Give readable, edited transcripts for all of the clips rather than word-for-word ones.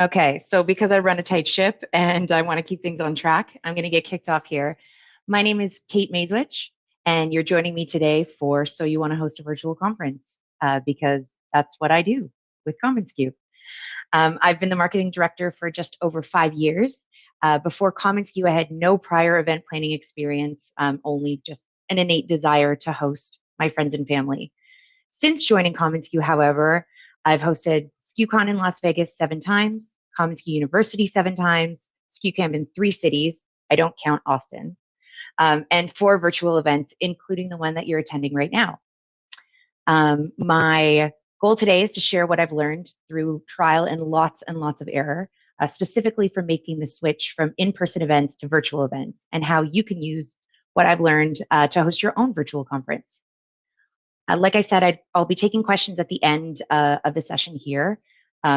Okay, so because I run a tight ship and I want to keep things on track, I'm going to get kicked off here. My name is Kate Mazewich, and you're joining me today for So You Want to Host a Virtual Conference, because that's what I do with commonsku. I've been the marketing director for just over 5 years. Before commonsku, I had no prior event planning experience, only just an innate desire to host my friends and family. Since joining commonsku, however, I've hosted SKUCon in Las Vegas 7 times, commonsku University 7 times, SKUCamp in 3 cities. I don't count Austin, and 4 virtual events, including the one that you're attending right now. My goal today is to share what I've learned through trial and lots of error, specifically for making the switch from in-person events to virtual events, and how you can use what I've learned to host your own virtual conference. Like I said, I'll be taking questions at the end of the session here,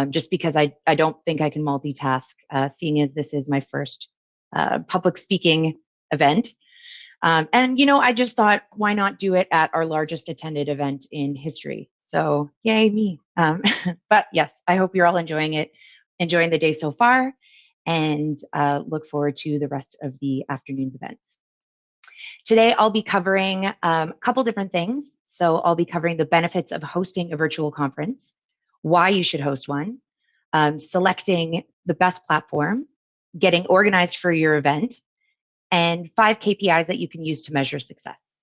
just because I don't think I can multitask, seeing as this is my first public speaking event. And, I just thought, why not do it at our largest attended event in history? So yay, me. But yes, I hope you're all enjoying it, enjoying the day so far, and look forward to the rest of the afternoon's events. Today, I'll be covering a couple different things. So I'll be covering the benefits of hosting a virtual conference, why you should host one, selecting the best platform, getting organized for your event, and 5 KPIs that you can use to measure success.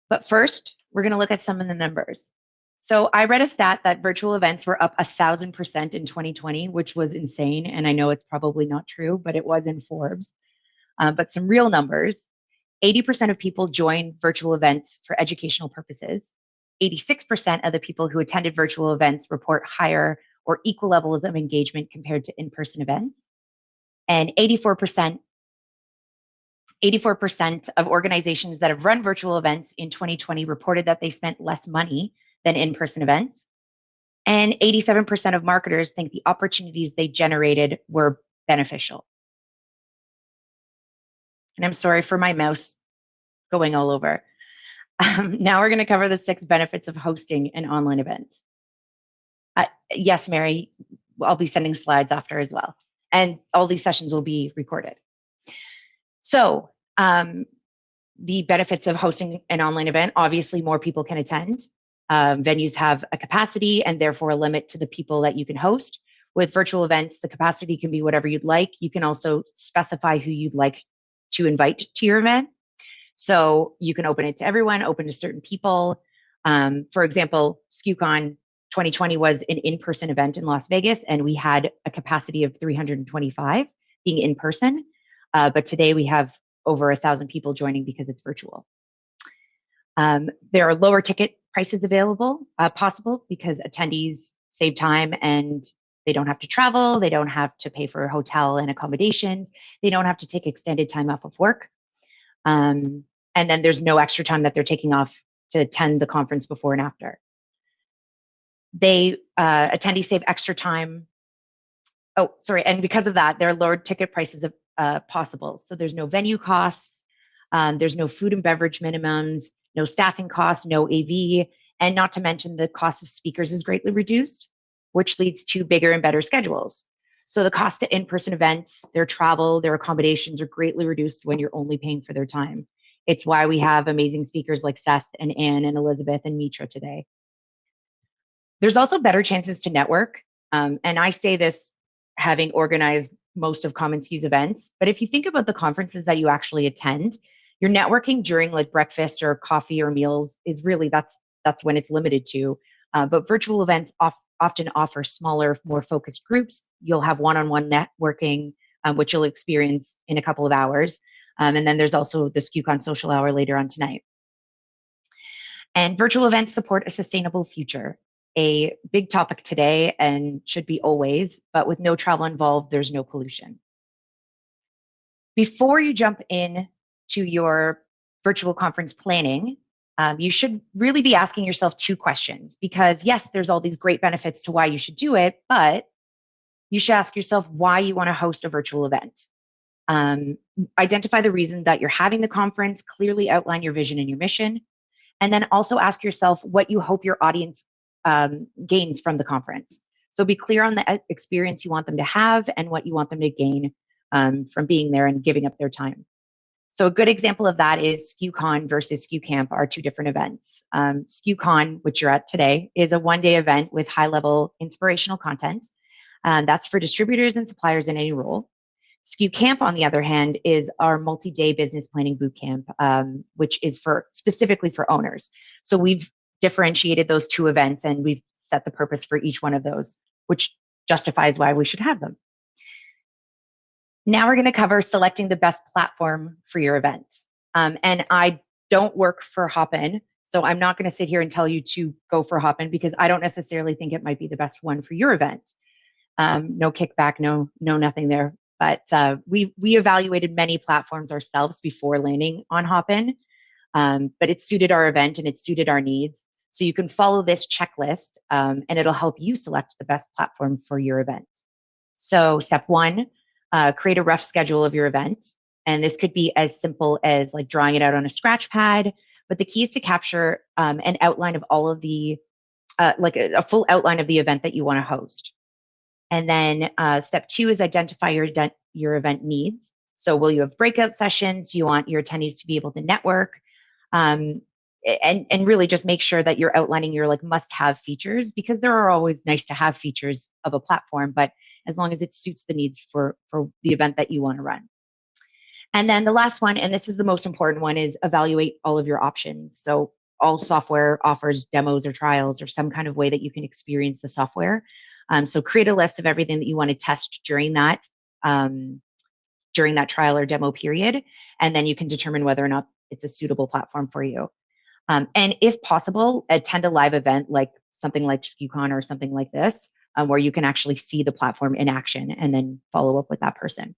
But first, we're going to look at some of the numbers. So I read a stat that virtual events were up 1,000% in 2020, which was insane. And I know it's probably not true, but it was in Forbes. But some real numbers: 80% of people join virtual events for educational purposes. 86% of the people who attended virtual events report higher or equal levels of engagement compared to in-person events. And 84% of organizations that have run virtual events in 2020 reported that they spent less money than in-person events. And 87% of marketers think the opportunities they generated were beneficial. And I'm sorry for my mouse going all over. Now we're going to cover the 6 benefits of hosting an online event. Yes, Mary, I'll be sending slides after as well. And all these sessions will be recorded. So the benefits of hosting an online event: obviously more people can attend. Venues have a capacity and therefore a limit to the people that you can host. With virtual events, the capacity can be whatever you'd like. You can also specify who you'd like to invite to your event. So you can open it to everyone, open to certain people. For example, SKUCon 2020 was an in-person event in Las Vegas, and we had a capacity of 325 being in person. But today we have over 1,000 people joining because it's virtual. There are lower ticket prices available, possible, because attendees save time and they don't have to travel. They don't have to pay for hotel and accommodations. They don't have to take extended time off of work. And then there's no extra time that they're taking off to attend the conference before and after. Attendees save extra time. Oh, sorry. And because of that, there are lower ticket prices possible. So there's no venue costs. There's no food and beverage minimums, no staffing costs, no AV, and not to mention the cost of speakers is greatly reduced, which leads to bigger and better schedules. So the cost to in-person events, their travel, their accommodations are greatly reduced when you're only paying for their time. It's why we have amazing speakers like Seth and Anne and Elizabeth and Mitra today. There's also better chances to network. And I say this having organized most of commonsku's events, but if you think about the conferences that you actually attend, your networking during like breakfast or coffee or meals is really, that's when it's limited to. But virtual events often offer smaller, more focused groups. You'll have one-on-one networking, which you'll experience in a couple of hours. And then there's also the SKUCon social hour later on tonight. And virtual events support a sustainable future, a big topic today and should be always, but with no travel involved, there's no pollution. Before you jump in to your virtual conference planning, you should really be asking yourself 2 questions, because yes, there's all these great benefits to why you should do it, but you should ask yourself why you want to host a virtual event. Identify the reason that you're having the conference, clearly outline your vision and your mission, And then also ask yourself what you hope your audience gains from the conference. So be clear on the experience you want them to have and what you want them to gain from being there and giving up their time. So a good example of that is SKUCon versus SKUCamp are two different events. SKUCon, which you're at today, is a one-day event with high-level inspirational content. That's for distributors and suppliers in any role. SKUCamp, on the other hand, is our multi-day business planning bootcamp, which is specifically for owners. So we've differentiated those two events and we've set the purpose for each one of those, which justifies why we should have them. Now we're going to cover selecting the best platform for your event. And I don't work for Hopin, so I'm not going to sit here and tell you to go for Hopin because I don't necessarily think it might be the best one for your event. No kickback, no nothing there. But we evaluated many platforms ourselves before landing on Hopin, but it suited our event and it suited our needs. So you can follow this checklist and it'll help you select the best platform for your event. So step one, create a rough schedule of your event. And this could be as simple as like drawing it out on a scratch pad, but the key is to capture an outline of all of the, like a full outline of the event that you want to host. And then step two is identify your event needs. So will you have breakout sessions? You want your attendees to be able to network? And really just make sure that you're outlining your like must-have features, because there are always nice to have features of a platform, but as long as it suits the needs for the event that you want to run. And then the last one, and this is the most important one, is evaluate all of your options. So all software offers demos or trials or some kind of way that you can experience the software. So create a list of everything that you want to test during that trial or demo period, and then you can determine whether or not it's a suitable platform for you. And if possible, attend a live event like something like SKUCon or something like this, where you can actually see the platform in action and then follow up with that person.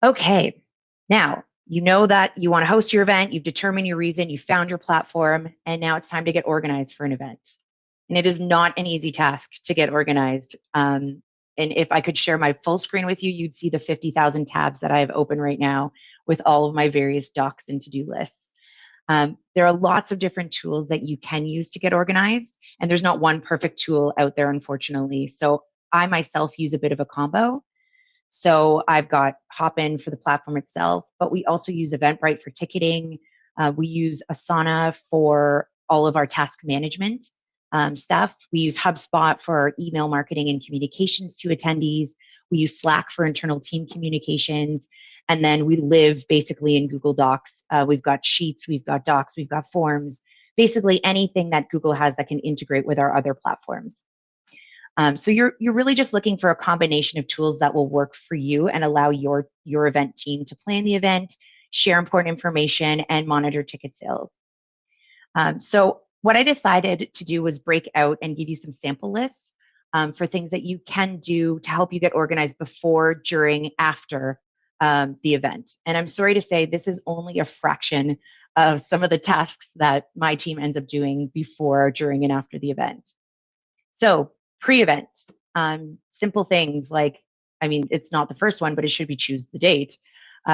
Okay, now you know that you want to host your event, you've determined your reason, you found your platform, and now it's time to get organized for an event. And it is not an easy task to get organized. And if I could share my full screen with you, you'd see the 50,000 tabs that I have open right now with all of my various docs and to-do lists. There are lots of different tools that you can use to get organized, and there's not one perfect tool out there, unfortunately. So I myself use a bit of a combo. So I've got Hopin for the platform itself, but we also use Eventbrite for ticketing. We use Asana for all of our task management stuff. We use HubSpot for our email marketing and communications to attendees. We use Slack for internal team communications. And then we live basically in Google Docs. We've got Sheets, we've got Docs, we've got Forms, basically anything that Google has that can integrate with our other platforms. So you're really just looking for a combination of tools that will work for you and allow your event team to plan the event, share important information, and monitor ticket sales. So what I decided to do was break out and give you some sample lists for things that you can do to help you get organized before, during, after the event. And I'm sorry to say this is only a fraction of some of the tasks that my team ends up doing before, during, and after the event. So pre-event, simple things like, I mean, it's not the first one, but it should be choose the date.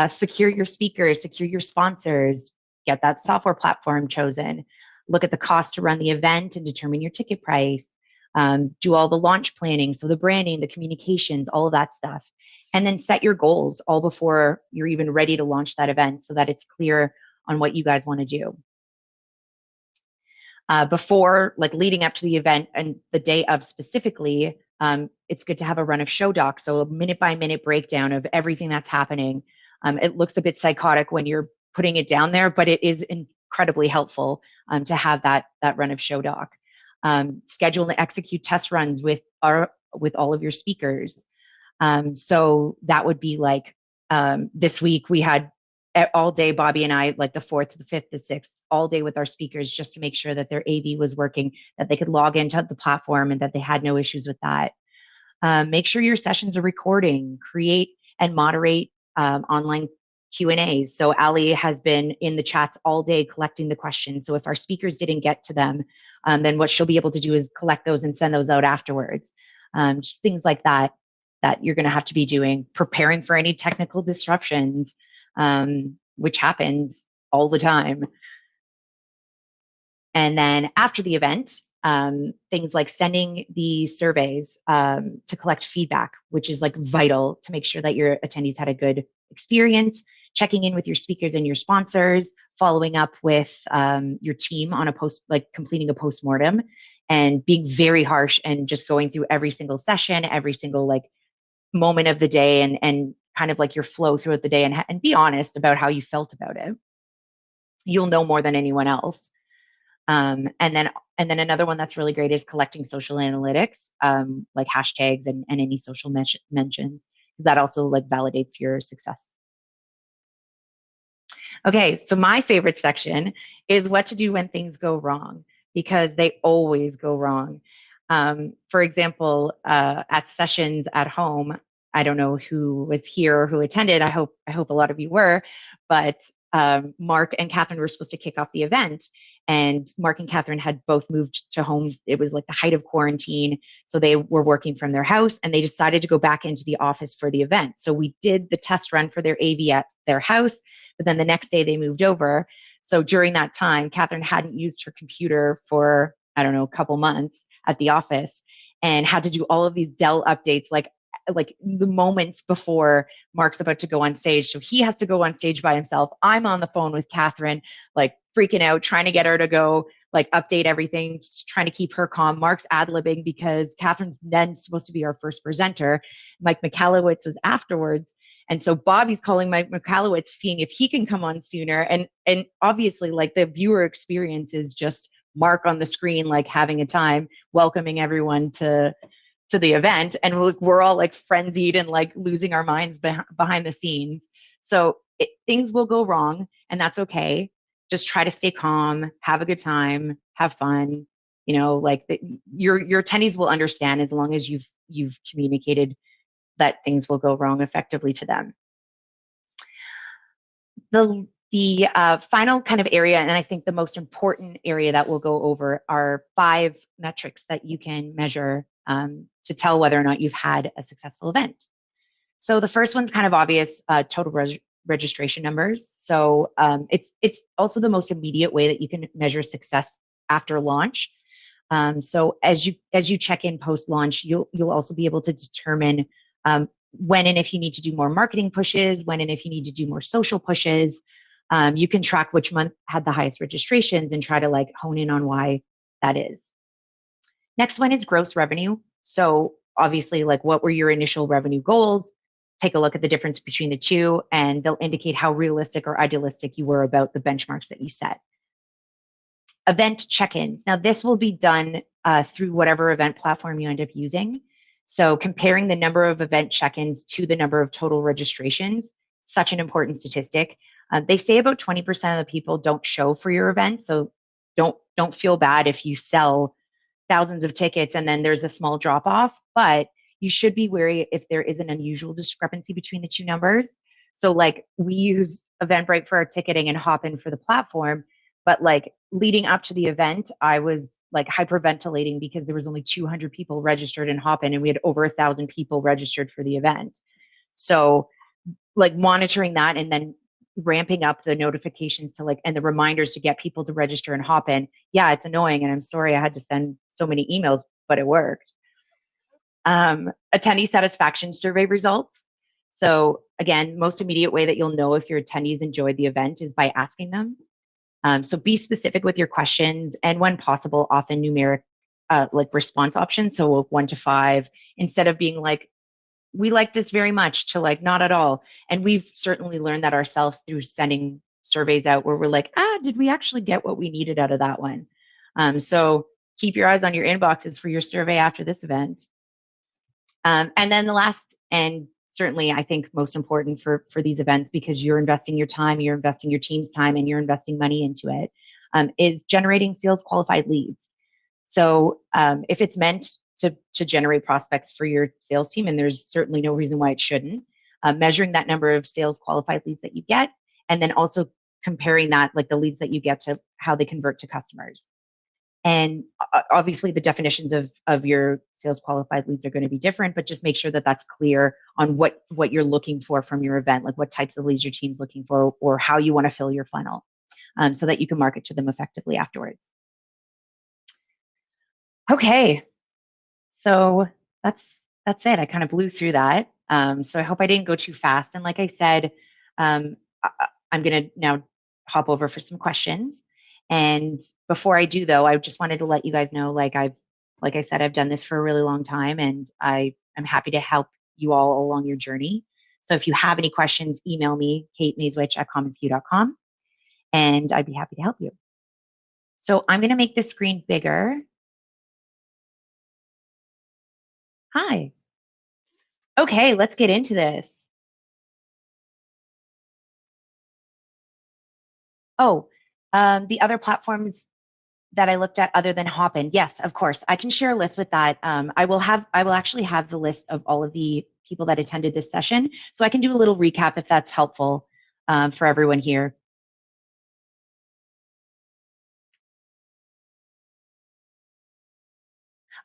Secure your speakers, secure your sponsors, get that software platform chosen. Look at the cost to run the event and determine your ticket price. Do all the launch planning, so the branding, the communications, all of that stuff. And then set your goals all before you're even ready to launch that event so that it's clear on what you guys want to do. Before, like leading up to the event and the day of specifically, it's good to have a run of show docs, so a minute-by-minute breakdown of everything that's happening. It looks a bit psychotic when you're putting it down there, but it is incredibly helpful to have that run of show doc. Schedule and execute test runs with all of your speakers. So that would be like this week we had all day, Bobby and I, like the 4th, the 5th, the 6th, all day with our speakers just to make sure that their AV was working, that they could log into the platform and that they had no issues with that. Make sure your sessions are recording, create and moderate online Q&As. So Ali has been in the chats all day collecting the questions. So if our speakers didn't get to them, then what she'll be able to do is collect those and send those out afterwards. Just things like that you're going to have to be doing, preparing for any technical disruptions, which happens all the time. And then after the event, things like sending the surveys to collect feedback, which is like vital to make sure that your attendees had a good experience, checking in with your speakers and your sponsors, following up with your team on a post, like completing a postmortem, and being very harsh and just going through every single session, every single like moment of the day, and kind of like your flow throughout the day, and be honest about how you felt about it. You'll know more than anyone else. And then another one that's really great is collecting social analytics, like hashtags and any social mentions. That also like validates your success. Okay, so my favorite section is what to do when things go wrong, because they always go wrong. For example, at sessions at home, I don't know who was here or who attended. I hope a lot of you were, but Mark and Catherine were supposed to kick off the event, and Mark and Catherine had both moved to home. It was like the height of quarantine, so they were working from their house, and they decided to go back into the office for the event. So we did the test run for their AV at their house, but then the next day they moved over. So during that time, Catherine hadn't used her computer for, I don't know, a couple months at the office, and had to do all of these Dell updates, like the moments before Mark's about to go on stage. So he has to go on stage by himself. I'm on the phone with Catherine, like freaking out, trying to get her to go like update everything, just trying to keep her calm. Mark's ad-libbing because Catherine's then supposed to be our first presenter. Mike Michalowicz was afterwards. And so Bobby's calling Mike Michalowicz, seeing if he can come on sooner. And obviously, like, the viewer experience is just Mark on the screen, like having a time, welcoming everyone to the event, and we're all like frenzied and like losing our minds behind the scenes. So things will go wrong, and that's okay. Just try to stay calm, have a good time, have fun. You know, like your attendees will understand as long as you've communicated that things will go wrong effectively to them. The final kind of area, and I think the most important area that we'll go over, are 5 metrics that you can measure to tell whether or not you've had a successful event. So the first one's kind of obvious, total registration numbers. So it's also the most immediate way that you can measure success after launch. So as you check in post launch, you'll also be able to determine when and if you need to do more marketing pushes, when and if you need to do more social pushes. You can track which month had the highest registrations and try to like hone in on why that is. Next one is gross revenue. So obviously, like, what were your initial revenue goals? Take a look at the difference between the two, and they'll indicate how realistic or idealistic you were about the benchmarks that you set. Event check-ins. Now, this will be done through whatever event platform you end up using. So comparing the number of event check-ins to the number of total registrations, such an important statistic. They say about 20% of the people don't show for your event, so don't feel bad if you sell thousands of tickets and then there's a small drop off, but you should be wary if there is an unusual discrepancy between the two numbers. So like, we use Eventbrite for our ticketing and Hopin for the platform, but like leading up to the event, I was like hyperventilating because there was only 200 people registered in Hopin and we had over 1,000 people registered for the event. So like monitoring that and then ramping up the notifications to like, and the reminders to get people to register and Hopin. Yeah, it's annoying, and I'm sorry I had to send so many emails, but it worked. Attendee satisfaction survey results. So again, most immediate way that you'll know if your attendees enjoyed the event is by asking them. So be specific with your questions, and when possible, often numeric like response options. So 1 to 5, instead of being like, we like this very much, to like, not at all. And we've certainly learned that ourselves through sending surveys out where we're like, did we actually get what we needed out of that one? So keep your eyes on your inboxes for your survey after this event. And then the last, and certainly I think most important for these events, because you're investing your time, you're investing your team's time, and you're investing money into it, is generating sales qualified leads. So if it's meant to generate prospects for your sales team, and there's certainly no reason why it shouldn't, measuring that number of sales qualified leads that you get, and then also comparing that, like the leads that you get, to how they convert to customers. And obviously the definitions of your sales qualified leads are going to be different, but just make sure that that's clear on what you're looking for from your event, like what types of leads your team's looking for, or how you want to fill your funnel, so that you can market to them effectively afterwards. Okay, so that's it. I kind of blew through that. So I hope I didn't go too fast. And like I said, I'm going to now hop over for some questions. And before I do, though, I just wanted to let you guys know, like I said, I've done this for a really long time, and I am happy to help you all along your journey. So if you have any questions, email me, katemazewich@commonsku.com, and I'd be happy to help you. So I'm going to make the screen bigger. Hi. Okay, let's get into this. Oh, the other platforms that I looked at other than Hopin. Yes, of course. I can share a list with that. I will actually have the list of all of the people that attended this session. So I can do a little recap if that's helpful for everyone here.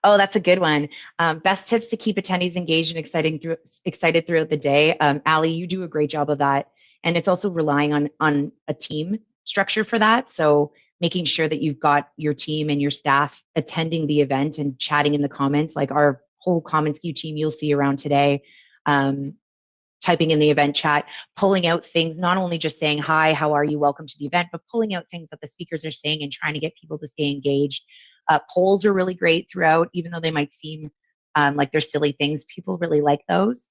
Oh, that's a good one. Best tips to keep attendees engaged and excited throughout the day. Allie, you do a great job of that. And it's also relying on a team structure for that. So making sure that you've got your team and your staff attending the event and chatting in the comments, like our whole commonsku team you'll see around today. Typing in the event chat, pulling out things, not only just saying, hi, how are you, welcome to the event, but pulling out things that the speakers are saying and trying to get people to stay engaged. Polls are really great throughout, even though they might seem like they're silly things. People really like those.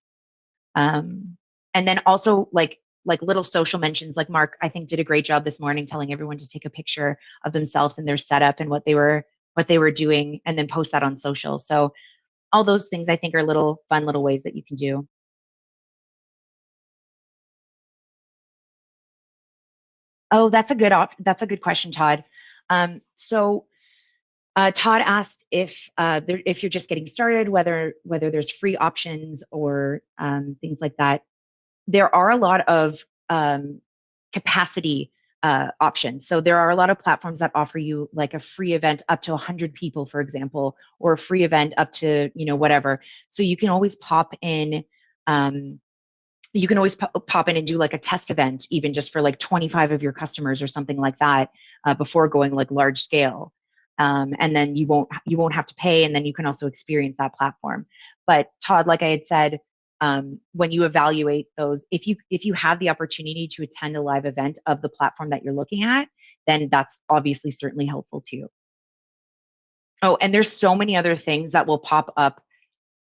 And then also like little social mentions, like Mark, I think did a great job this morning telling everyone to take a picture of themselves and their setup and what they were doing, and then post that on social. So all those things I think are little fun little ways that you can do. Oh, that's a good question, Todd. Todd asked if you're just getting started, whether there's free options or things like that. There are a lot of capacity options. So there are a lot of platforms that offer you like a free event up to 100 people, for example, or a free event up to whatever. So you can always pop in. You can always pop in and do like a test event, even just for like 25 of your customers or something like that, before going like large scale. And then you won't have to pay, and then you can also experience that platform. But Todd, like I had said, when you evaluate those, if you have the opportunity to attend a live event of the platform that you're looking at, then that's obviously certainly helpful too. Oh, and there's so many other things that will pop up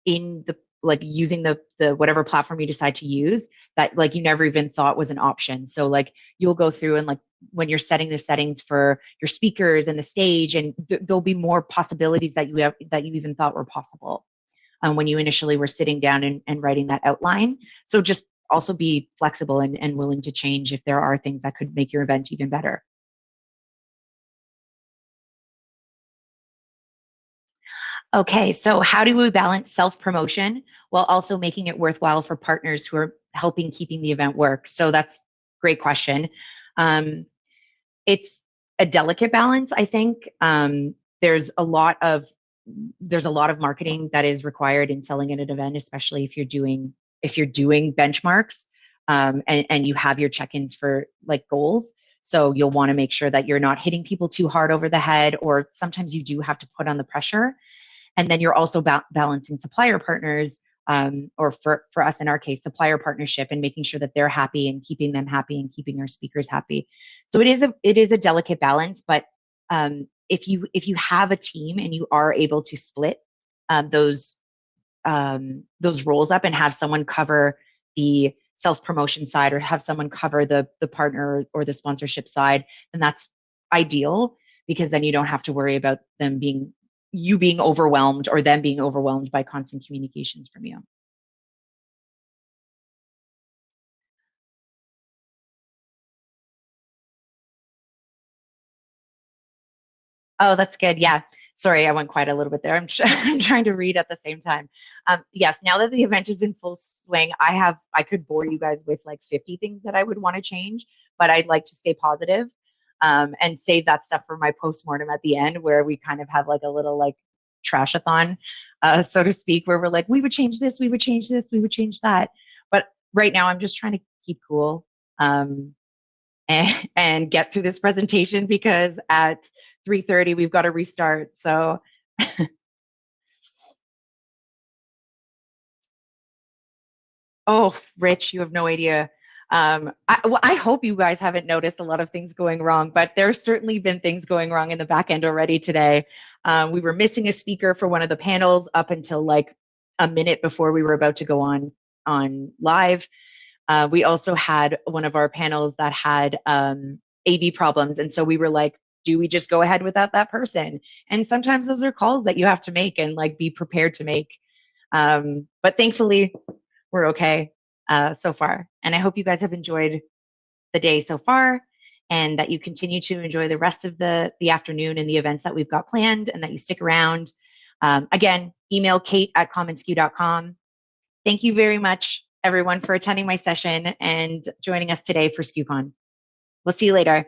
in the like using the whatever platform you decide to use that like you never even thought was an option. So like you'll go through and like when you're setting the settings for your speakers and the stage, and there'll be more possibilities that you even thought were possible when you initially were sitting down and writing that outline. So just also be flexible and willing to change if there are things that could make your event even better. Okay, so how do we balance self-promotion while also making it worthwhile for partners who are helping keeping the event work? So that's a great question. Um, it's a delicate balance, I think. There's a lot of marketing that is required in selling at an event, especially if you're doing benchmarks, and you have your check-ins for like goals. So you'll want to make sure that you're not hitting people too hard over the head, or sometimes you do have to put on the pressure. And then you're also balancing supplier partners, or for us in our case, supplier partnership, and making sure that they're happy and keeping them happy and keeping our speakers happy. So it is a delicate balance, but if you have a team and you are able to split those roles up and have someone cover the self promotion side or have someone cover the partner or the sponsorship side, then that's ideal, because then you don't have to worry about you being overwhelmed or them being overwhelmed by constant communications from you. Oh, that's good. Yeah. Sorry, I went quite a little bit there. I'm trying to read at the same time. Yes, now that the event is in full swing, I could bore you guys with like 50 things that I would want to change, but I'd like to stay positive, and save that stuff for my postmortem at the end, where we kind of have like a little like trashathon, so to speak, where we're like, we would change this, we would change this, we would change that. But right now, I'm just trying to keep cool. And get through this presentation, because at 3:30 we've got to restart. So Oh, Rich, you have no idea. Well, I hope you guys haven't noticed a lot of things going wrong, but there's certainly been things going wrong in the back end already today. We were missing a speaker for one of the panels up until like a minute before we were about to go on live. We also had one of our panels that had AV problems, and so we were like, do we just go ahead without that person? And sometimes those are calls that you have to make and like be prepared to make. But thankfully, we're okay so far. And I hope you guys have enjoyed the day so far and that you continue to enjoy the rest of the afternoon and the events that we've got planned and that you stick around. Again, email kate@commonsku.com. Thank you very much, everyone, for attending my session and joining us today for SKUCon. We'll see you later.